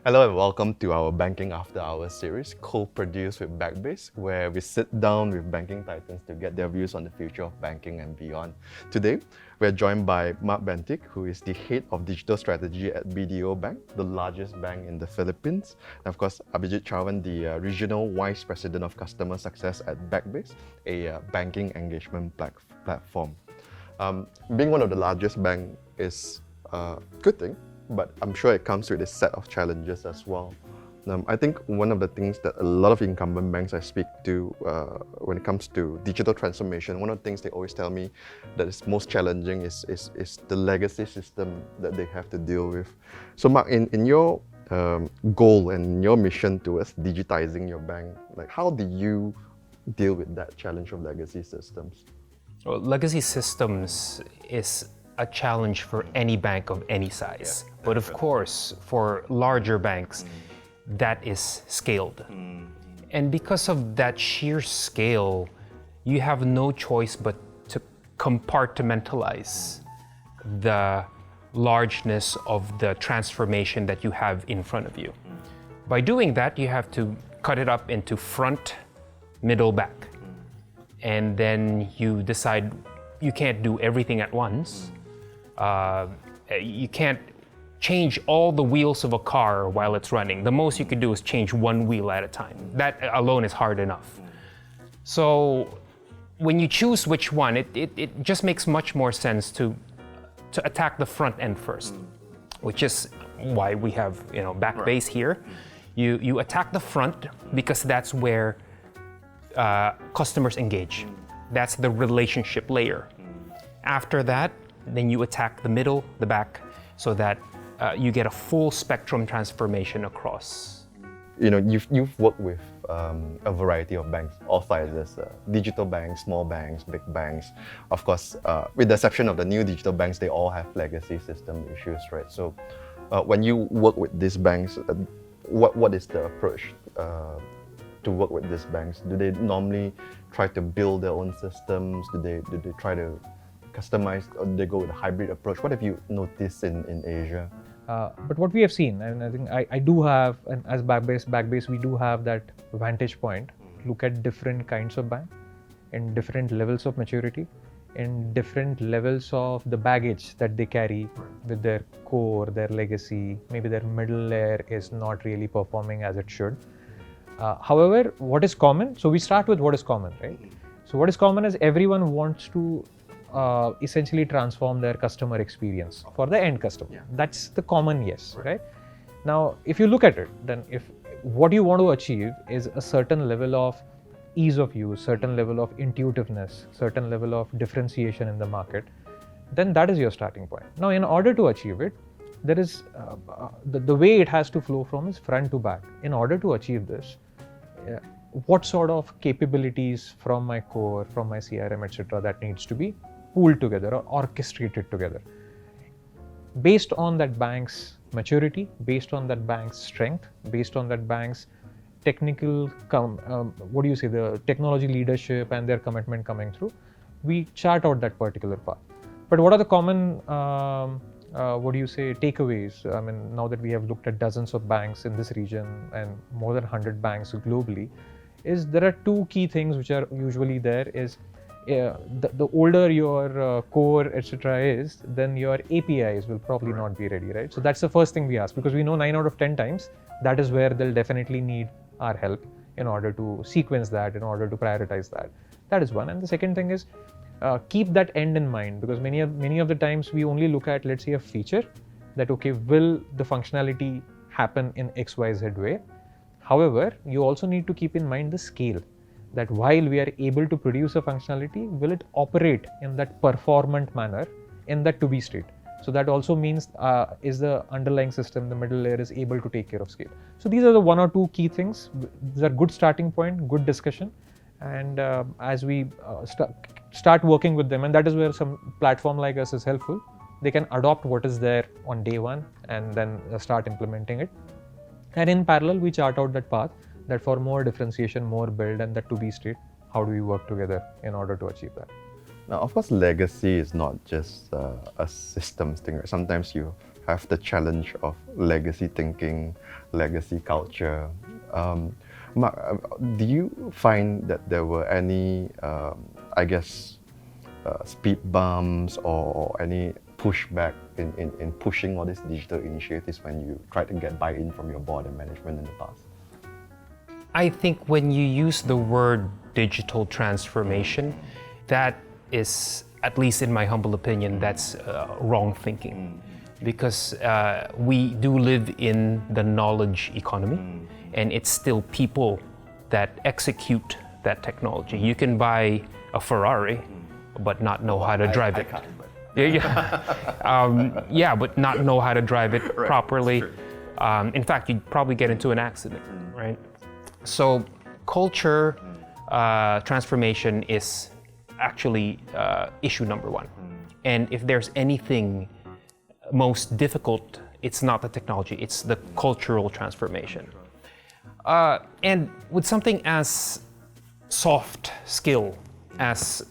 Hello and welcome to our Banking After Hours series, co-produced with Backbase, where we sit down with banking titans to get their views on the future of banking and beyond. Today, we're joined by Mark Bantigue, who is the head of digital strategy at BDO Bank, the largest bank in the Philippines. And of course, Abhijit Chavan, the regional vice president of customer success at Backbase, a banking engagement platform. Being one of the largest bank is a good thing, but I'm sure it comes with a set of challenges as well. I think one of the things that a lot of incumbent banks I speak to when it comes to digital transformation, one of the things they always tell me that is most challenging is the legacy system that they have to deal with. So Mark, in your goal and your mission towards digitizing your bank, like how do you deal with that challenge of legacy systems? Well, legacy systems is a challenge for any bank of any size. But of course, for larger banks, that is scaled. And because of that sheer scale, you have no choice but to compartmentalize the largeness of the transformation that you have in front of you. By doing that, you have to cut it up into front, middle, back. And then you decide you can't do everything at once. You can't change all the wheels of a car while it's running. The most you could do is change one wheel at a time. That alone is hard enough. So when you choose which one, it just makes much more sense to attack the front end first, which is why we have Backbase here. You attack the front because that's where customers engage. That's the relationship layer. After that, then you attack the middle, the back, so that you get a full spectrum transformation across. You've worked with a variety of banks, all sizes, digital banks, small banks, big banks. Of course, with the exception of the new digital banks, they all have legacy system issues, right? So when you work with these banks, what is the approach to work with these banks? Do they normally try to build their own systems? Do they try to customize, or do they go with a hybrid approach? What have you noticed in Asia? But what we have seen, and I think I do have, and as Backbase, we do have that vantage point. Look at different kinds of bank, in different levels of maturity, in different levels of the baggage that they carry with their core, their legacy. Maybe their middle layer is not really performing as it should. However, what is common? So we start with what is common, right? So what is common is everyone wants to essentially transform their customer experience for the end customer. That's the common yes, right? Now, if you look at it, then if what you want to achieve is a certain level of ease of use, certain level of intuitiveness, certain level of differentiation in the market, then that is your starting point. Now, in order to achieve it, there is the way it has to flow from is front to back. In order to achieve this, what sort of capabilities from my core, from my CRM, etc., that needs to be pooled together or orchestrated together based on that bank's maturity, based on that bank's strength, based on that bank's technical, the technology leadership and their commitment coming through. We chart out that particular path. But what are the common, takeaways? I mean, now that we have looked at dozens of banks in this region and more than 100 banks globally, is there are two key things which are usually there is the older your core, etc. is, then your APIs will probably not be ready, right? So that's the first thing we ask, because we know 9 out of 10 times that is where they'll definitely need our help in order to sequence that, in order to prioritize that. That is one. And the second thing is keep that end in mind, because many of the times we only look at, let's say, a feature that, okay, will the functionality happen in XYZ way? However, you also need to keep in mind the scale, that while we are able to produce a functionality, will it operate in that performant manner in that to be state? So that also means is the underlying system, the middle layer, is able to take care of scale. So these are the 1 or 2 key things. These are good starting point, good discussion. And as we start working with them, and that is where some platform like us is helpful, they can adopt what is there on day one and then start implementing it. And in parallel, we chart out that path, that for more differentiation, more build, and that to be state, how do we work together in order to achieve that? Now, of course, legacy is not just a systems thing, right? Sometimes you have the challenge of legacy thinking, legacy culture. Mark, do you find that there were any, speed bumps or any pushback in pushing all these digital initiatives when you tried to get buy-in from your board and management in the past? I think when you use the word digital transformation, that is, at least in my humble opinion, that's wrong thinking. Because we do live in the knowledge economy, and it's still people that execute that technology. You can buy a Ferrari, but not know how to drive it. But not know how to drive it properly. In fact, you'd probably get into an accident, right? So culture transformation is actually issue number one. And if there's anything most difficult, it's not the technology, it's the cultural transformation. And with something as soft skill as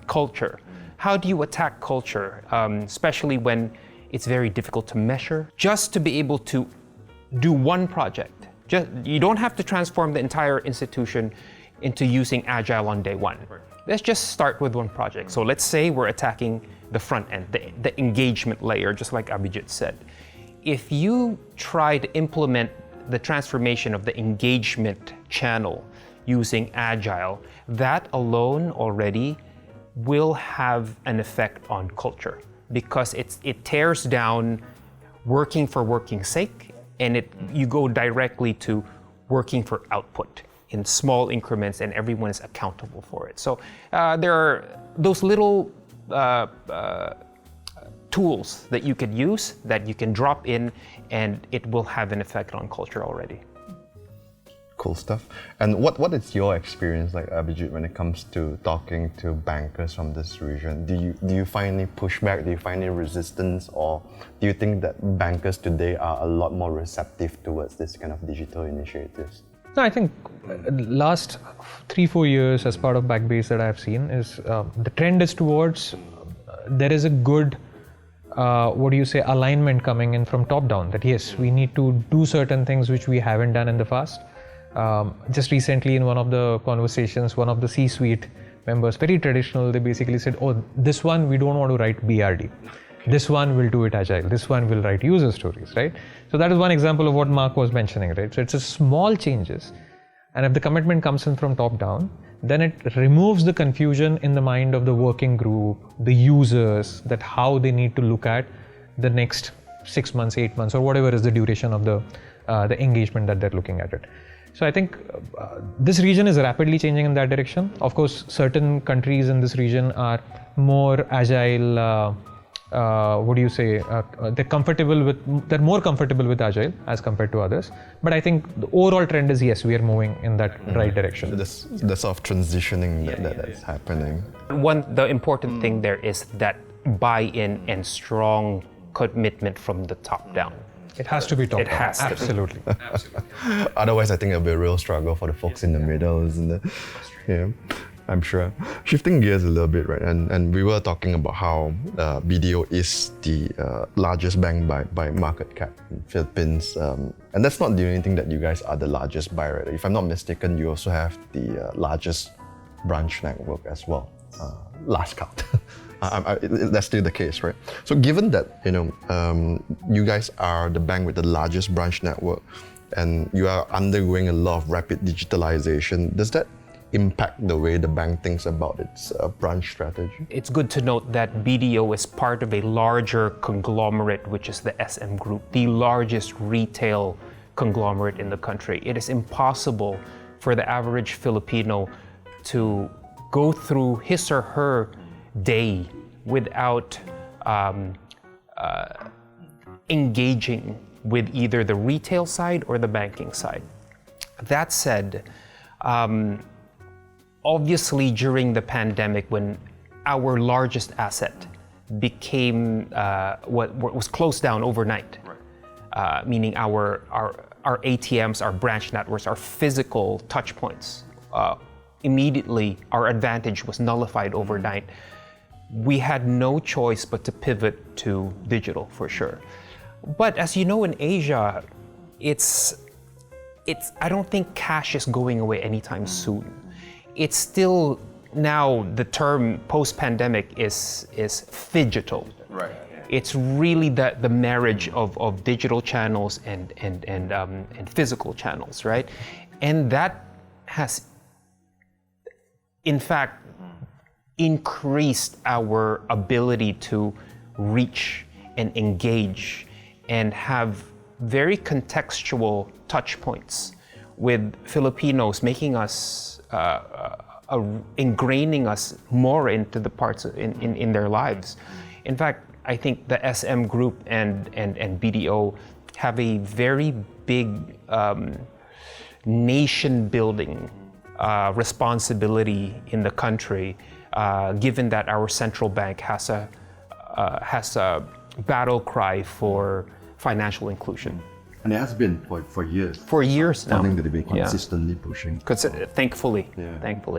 culture, how do you attack culture, especially when it's very difficult to measure? Just to be able to do one project. You don't have to transform the entire institution into using Agile on day one. Let's just start with one project. So let's say we're attacking the front end, the engagement layer, just like Abhijit said. If you try to implement the transformation of the engagement channel using Agile, that alone already will have an effect on culture, because it tears down working for working's sake, and you go directly to working for output in small increments, and everyone is accountable for it. So there are those little tools that you could use, that you can drop in, and it will have an effect on culture already. Cool stuff. And what is your experience like, Abhijit, when it comes to talking to bankers from this region? Do you find any pushback? Do you find any resistance? Or do you think that bankers today are a lot more receptive towards this kind of digital initiatives? No, I think last 3-4 years as part of Backbase that I've seen is the trend is towards there is a good alignment coming in from top down, that yes, we need to do certain things which we haven't done in the past. Just recently in one of the conversations, one of the C-suite members, very traditional, they basically said, oh, this one we don't want to write BRD. This one will do it agile. This one will write user stories, right? So that is one example of what Mark was mentioning, right? So it's a small changes. And if the commitment comes in from top down, then it removes the confusion in the mind of the working group, the users, that how they need to look at the next 6 months, 8 months, or whatever is the duration of the engagement that they're looking at it. So I think this region is rapidly changing in that direction. Of course, certain countries in this region are more agile. They're more comfortable with agile as compared to others. But I think the overall trend is, yes, we are moving in that right direction. The sort of transitioning that's happening. The important thing there is that buy-in and strong commitment from the top down. It has to be top down. It has to be. Absolutely. Otherwise, I think it'll be a real struggle for the folks in the middle, isn't it? Yeah, I'm sure. Shifting gears a little bit, right? And we were talking about how BDO is the largest bank by market cap in Philippines. And that's not the only thing that you guys are the largest by, right? If I'm not mistaken, you also have the largest branch network as well. Last count. That's still the case, right? So given that, you guys are the bank with the largest branch network and you are undergoing a lot of rapid digitalization, does that impact the way the bank thinks about its branch strategy? It's good to note that BDO is part of a larger conglomerate, which is the SM Group, the largest retail conglomerate in the country. It is impossible for the average Filipino to go through his or her day without engaging with either the retail side or the banking side. That said, obviously during the pandemic, when our largest asset became what was closed down overnight, meaning our ATMs, our branch networks, our physical touch points, immediately our advantage was nullified overnight. we had no choice but to pivot to digital for sure. But as you know, in Asia, I don't think cash is going away anytime soon. It's still, now the term post-pandemic is phygital. Right. It's really the marriage of digital channels and physical channels, right? And that has, in fact, increased our ability to reach and engage and have very contextual touch points with Filipinos, making us, ingraining us more into the parts in their lives. In fact, I think the SM group and BDO have a very big nation building responsibility in the country, given that our central bank has a battle cry for financial inclusion. And it has been for years. For years now. Something that they've been consistently pushing. Thankfully,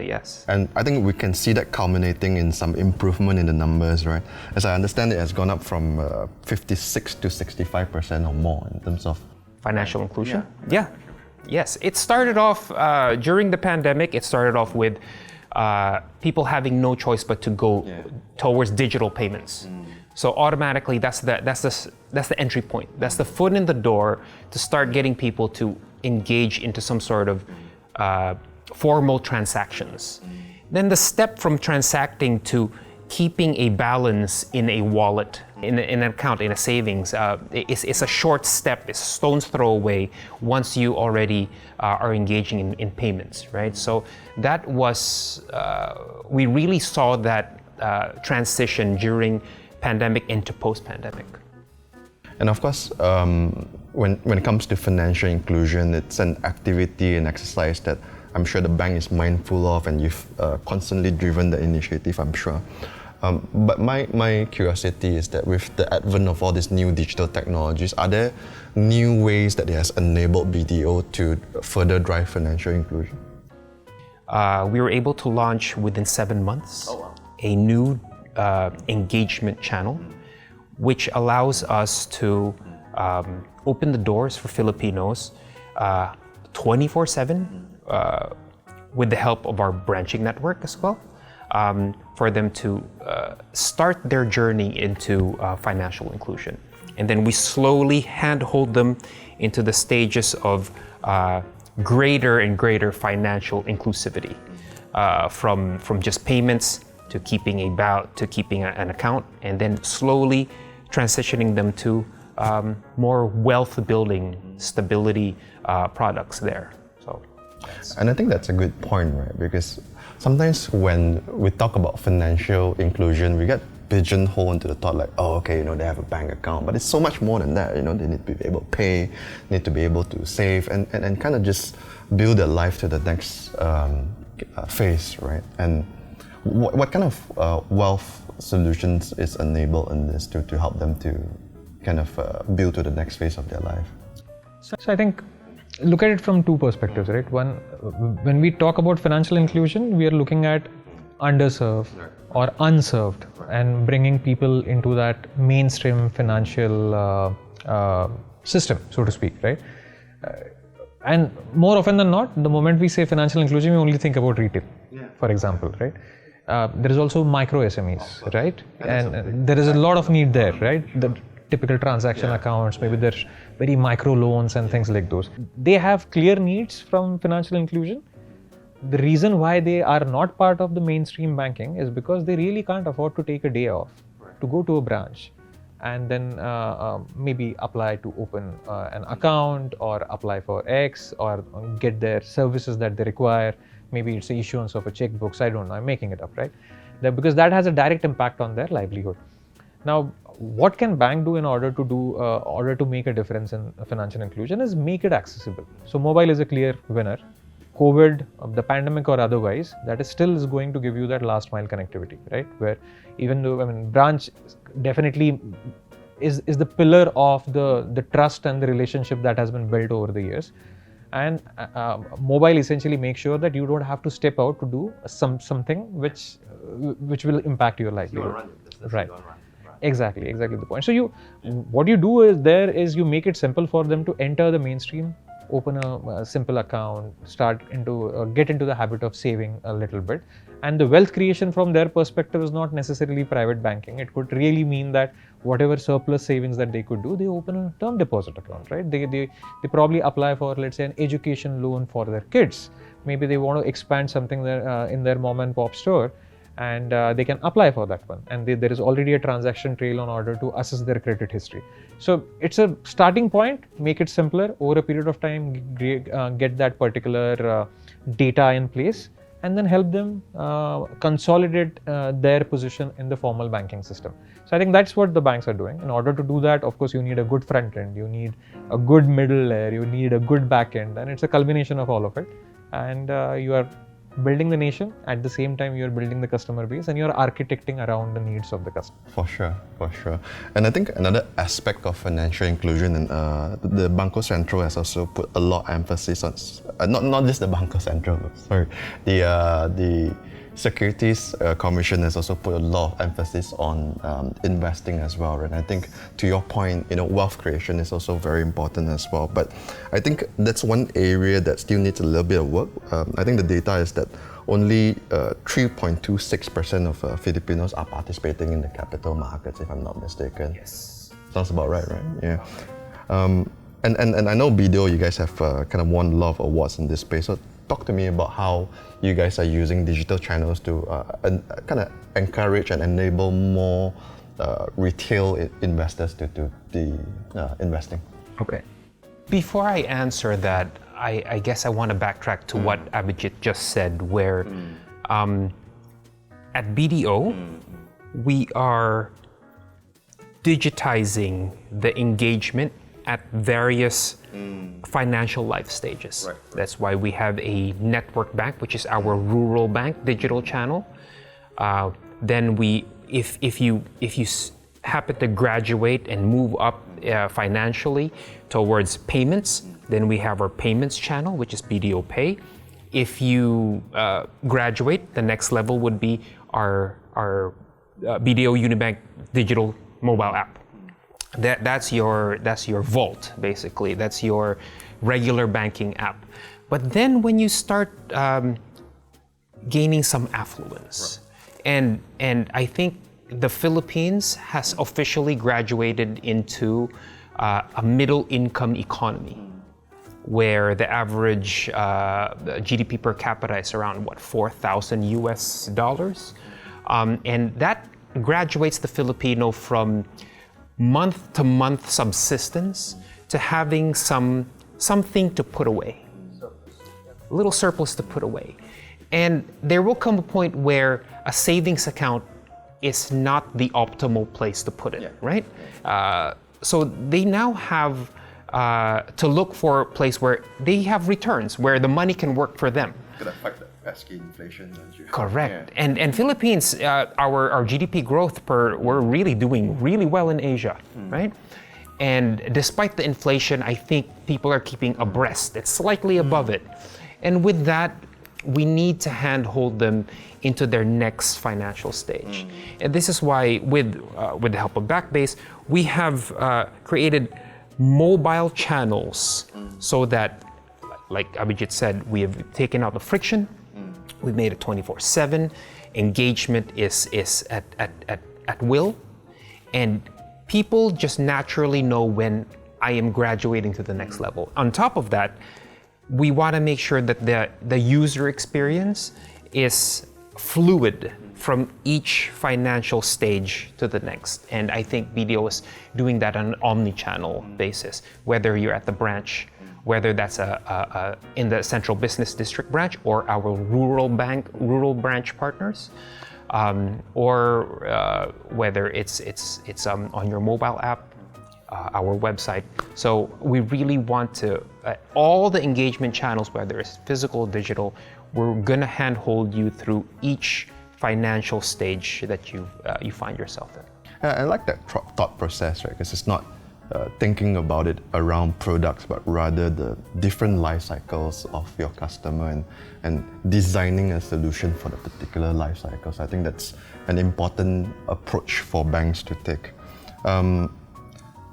yes. And I think we can see that culminating in some improvement in the numbers, right? As I understand, it has gone up from 56 to 65% or more in terms of financial inclusion. Yeah. Yes. It started off during the pandemic. It started off with people having no choice but to go towards digital payments. So automatically, that's the entry point. That's the foot in the door to start getting people to engage into some sort of formal transactions. Then the step from transacting to keeping a balance in a wallet, in an account, in a savings, is a short step. It's a stone's throw away once you already are engaging in payments, right? So that was, we really saw that transition during pandemic into post-pandemic. And of course, when it comes to financial inclusion, it's an activity and exercise that I'm sure the bank is mindful of, and you've constantly driven the initiative, I'm sure. But my curiosity is that with the advent of all these new digital technologies, are there new ways that it has enabled BDO to further drive financial inclusion? We were able to launch within 7 months a new engagement channel, which allows us to open the doors for Filipinos 24/7 with the help of our branching network as well, for them to start their journey into financial inclusion. And then we slowly handhold them into the stages of greater and greater financial inclusivity, from just payments to keeping an account, and then slowly transitioning them to more wealth building, stability products there. So, and I think that's a good point, right? Because sometimes when we talk about financial inclusion, we get pigeonholed into the thought like, oh, okay, they have a bank account, but it's so much more than that. They need to be able to pay, need to be able to save, and kind of just build their life to the next phase, right? And what kind of wealth solutions is enabled in this to help them to kind of build to the next phase of their life? So I think, look at it from two perspectives, right? One, when we talk about financial inclusion, we are looking at underserved or unserved and bringing people into that mainstream financial system, so to speak, right? And more often than not, the moment we say financial inclusion, we only think about retail, for example, right? There is also micro SMEs, right? And there is a lot of need there, right? The typical transaction accounts, maybe there's very micro loans and things like those. They have clear needs from financial inclusion. The reason why they are not part of the mainstream banking is because they really can't afford to take a day off to go to a branch and then maybe apply to open an account or apply for X or get their services that they require. Maybe it's the issuance of a checkbook. I don't know, I'm making it up, right? Because that has a direct impact on their livelihood. Now, what can bank do in order to make a difference in financial inclusion is make it accessible. So mobile is a clear winner. COVID, the pandemic or otherwise, that is still going to give you that last mile connectivity, right? Where even though, branch definitely is the pillar of the trust and the relationship that has been built over the years. And mobile essentially makes sure that you don't have to step out to do something which which will impact your livelihood. Right. Exactly the point. So what you do is you make it simple for them to enter the mainstream, open a simple account, get into the habit of saving a little bit. And the wealth creation from their perspective is not necessarily private banking. It could really mean that whatever surplus savings that they could do, they open a term deposit account, right? They probably apply for, let's say, an education loan for their kids. Maybe they want to expand something there, in their mom and pop store, and they can apply for that one. And there is already a transaction trail in order to assess their credit history. So it's a starting point, make it simpler. Over a period of time, get that particular data in place, and then help them consolidate their position in the formal banking system. So I think that's what the banks are doing. In order to do that, of course, you need a good front end, you need a good middle layer, you need a good back end, and it's a culmination of all of it. And you are building the nation, at the same time you're building the customer base, and you're architecting around the needs of the customer. For sure. And I think another aspect of financial inclusion, and the Banco Central has also put a lot of emphasis on, not just the Banco Central, sorry, the Securities Commission has also put a lot of emphasis on investing as well. And I think, to your point, wealth creation is also very important as well. But I think that's one area that still needs a little bit of work. I think the data is that only 3.26% of Filipinos are participating in the capital markets, if I'm not mistaken. Yes. Sounds about right? Yeah. And I know BDO, you guys have kind of won a lot of awards in this space. So talk to me about how you guys are using digital channels to kind of encourage and enable more retail investors to do the investing. Okay. Before I answer that, I guess I want to backtrack to what Abhijit just said, where at BDO, we are digitizing the engagement at various financial life stages. Right. That's why we have a network bank, which is our rural bank digital channel. Then if you happen to graduate and move up financially towards payments, then we have our payments channel, which is BDO Pay. If you graduate, the next level would be our BDO Unibank digital mobile app. That's your vault, basically. That's your regular banking app. But then when you start gaining some affluence, right. and I think the Philippines has officially graduated into a middle income economy, where the average GDP per capita is around $4,000 US, and that graduates the Filipino from month-to-month subsistence to having something to put away, a little surplus to put away. And there will come a point where a savings account is not the optimal place to put it, right? So they now have to look for a place where they have returns, where the money can work for them. Could affect the pesky inflation, don't you? Correct. Yeah. And Philippines, our GDP growth we're really doing really well in Asia, right? And despite the inflation, I think people are keeping abreast. It's slightly above it. And with that, we need to handhold them into their next financial stage. And this is why, with the help of Backbase, we have created mobile channels so that, like Abhijit said, we have taken out the friction. We've made it 24/7. Engagement is at will, and people just naturally know when I am graduating to the next level. On top of that, we want to make sure that the user experience is fluid from each financial stage to the next. And I think BDO is doing that on an omni-channel basis, whether you're at the branch, whether that's in the central business district branch or our rural branch partners, or whether it's on your mobile app, our website. So we really want to, all the engagement channels, whether it's physical, digital, we're gonna handhold you through each financial stage that you find yourself in. I like that thought process, right? Because it's not thinking about it around products, but rather the different life cycles of your customer and designing a solution for the particular life cycles. I think that's an important approach for banks to take.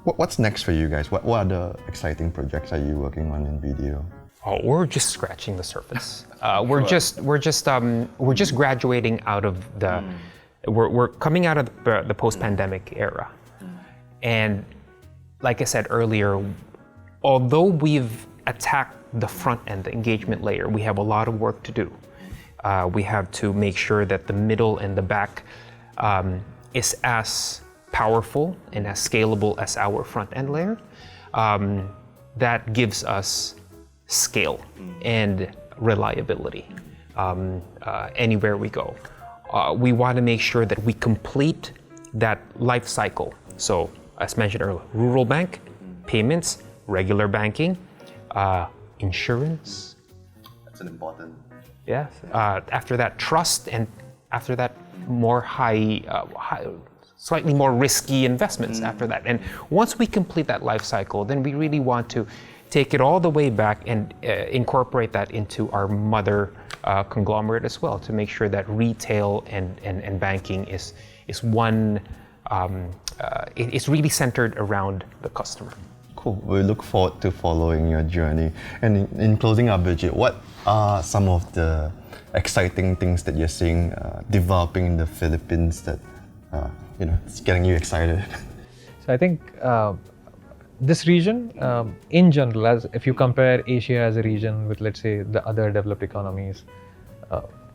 What's next for you guys? What other exciting projects are you working on in BDO? Oh, we're just scratching the surface. We're just graduating out of the. We're coming out of the post-pandemic era, and like I said earlier, although we've attacked the front end, the engagement layer, we have a lot of work to do. We have to make sure that the middle and the back is as powerful and as scalable as our front end layer. That gives us scale and reliability anywhere we go. We want to make sure that we complete that life cycle. So, as mentioned earlier, rural bank, payments, regular banking, insurance. That's an important. Yes. After that, trust, and after that, more slightly more risky investments after that. And once we complete that life cycle, then we really want to take it all the way back and incorporate that into our mother conglomerate as well, to make sure that retail and banking is one, it's really centered around the customer. Cool. We look forward to following your journey. And in closing, Abhijit, what are some of the exciting things that you're seeing developing in the Philippines that it's getting you excited? So I think this region, in general, as if you compare Asia as a region with, let's say, the other developed economies,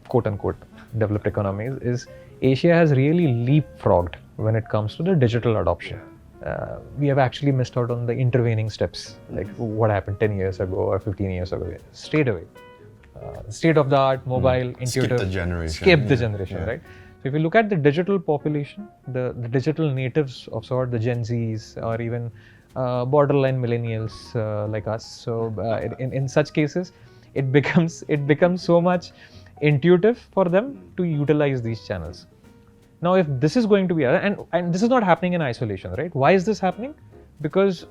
quote unquote developed economies, is Asia has really leapfrogged when it comes to the digital adoption. We have actually missed out on the intervening steps, like what happened 10 years ago or 15 years ago, straight away. State of the art, mobile, intuitive. Skip the generation, right? So if you look at the digital population, the digital natives of sort, the Gen Zs or even borderline millennials like us. So in such cases, it becomes so much intuitive for them to utilize these channels. Now, if this is going to be, and this is not happening in isolation, right? Why is this happening? Because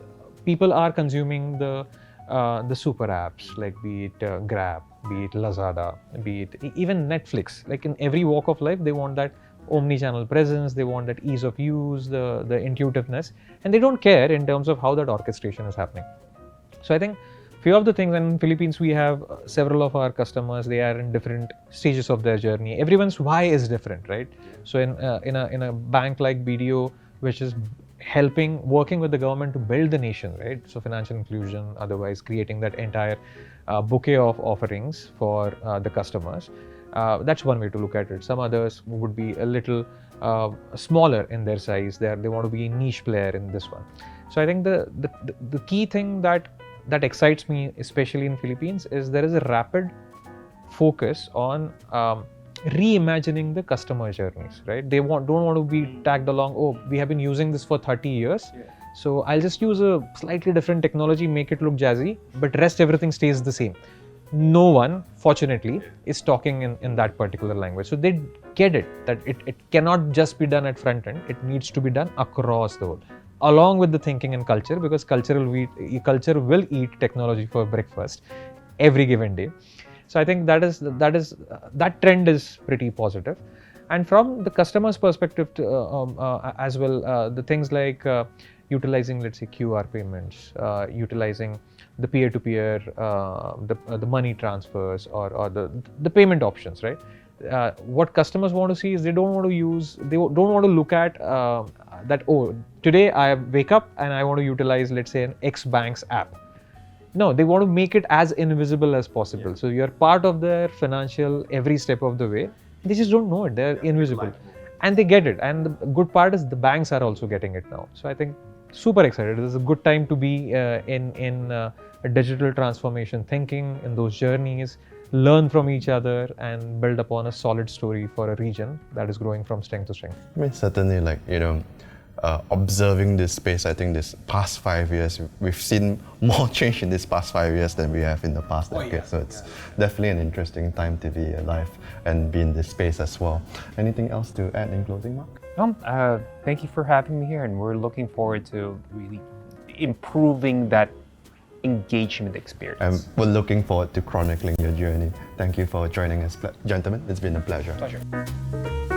people are consuming the super apps, like be it Grab, be it Lazada, be it even Netflix. Like in every walk of life, they want that omni-channel presence, they want that ease of use, the intuitiveness, and they don't care in terms of how that orchestration is happening. So I think few of the things, and in Philippines we have several of our customers, they are in different stages of their journey. Everyone's why is different, right? So in a bank like BDO, which is working with the government to build the nation, right? So financial inclusion, otherwise creating that entire bouquet of offerings for the customers. That's one way to look at it. Some others would be a little smaller in their size. They want to be a niche player in this one. So I think the key thing that excites me, especially in Philippines, is there is a rapid focus on reimagining the customer journeys, right? They don't want to be tagged along, oh, we have been using this for 30 years. So I'll just use a slightly different technology, make it look jazzy, but rest everything stays the same. No one, fortunately, is talking in that particular language. So they get it, that it cannot just be done at front end, it needs to be done across the world, along with the thinking and culture, because culture will eat technology for breakfast every given day. So I think that trend is pretty positive. And from the customer's perspective as well, the things like utilizing, let's say, QR payments, utilizing the peer-to-peer, the money transfers, or the payment options, right? What customers want to see is they don't want to look at that, oh, today I wake up and I want to utilize, let's say, an X Bank's app. No, they want to make it as invisible as possible. Yeah. So you're part of their financial every step of the way. They just don't know it. They're invisible. And they get it. And the good part is the banks are also getting it now. So I think super excited. This is a good time to be in a digital transformation thinking, in those journeys, learn from each other and build upon a solid story for a region that is growing from strength to strength. I mean, certainly, observing this space, I think this past 5 years, we've seen more change in this past 5 years than we have in the past decade. Yeah. So it's definitely an interesting time to be alive and be in this space as well. Anything else to add in closing, Mark? Thank you for having me here, and we're looking forward to really improving that engagement experience. And we're looking forward to chronicling your journey. Thank you for joining us, gentlemen. It's been a pleasure. Pleasure.